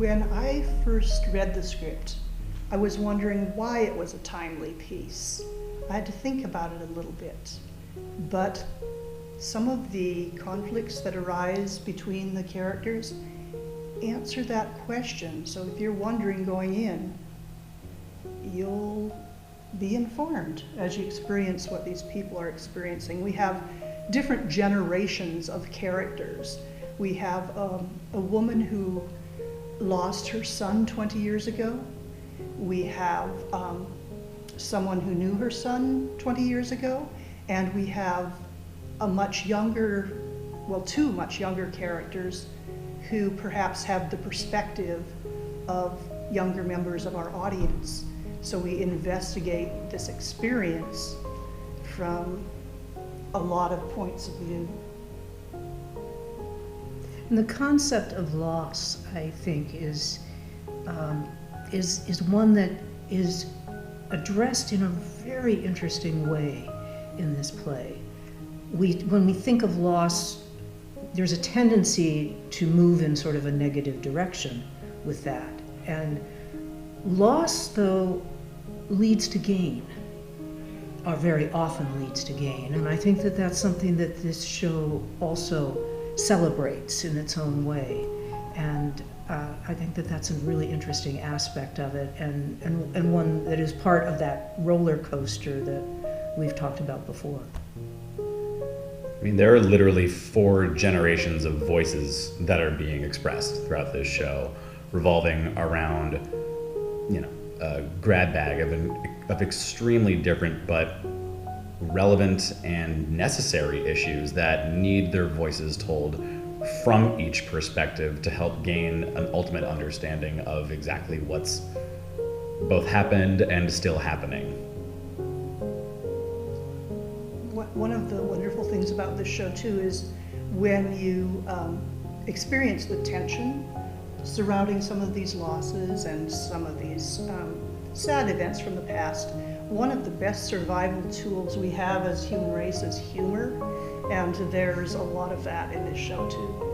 When I first read the script, I was wondering why it was a timely piece. I had to think about it a little bit. But some of the conflicts that arise between the characters answer that question. So if you're wondering going in, you'll be informed as you experience what these people are experiencing. We have different generations of characters. We have a woman who lost her son 20 years ago. We have someone who knew her son 20 years ago. And we have a much younger, well, two much younger characters who perhaps have the perspective of younger members of our audience. So we investigate this experience from a lot of points of view. And the concept of loss, I think, is one that is addressed in a very interesting way in this play. When we think of loss, there's a tendency to move in sort of a negative direction with that. And loss, though, leads to gain, or very often leads to gain. And I think that that's something that this show also celebrates in its own way. And I think that that's a really interesting aspect of it, and one that is part of that roller coaster that we've talked about before. I mean, there are literally 4 generations of voices that are being expressed throughout this show, revolving around, a grab bag of extremely different but relevant and necessary issues that need their voices told from each perspective to help gain an ultimate understanding of exactly what's both happened and still happening. One of the wonderful things about this show too is when you experience the tension surrounding some of these losses and some of these sad events from the past, one of the best survival tools we have as human race is humor, and there's a lot of that in this show too.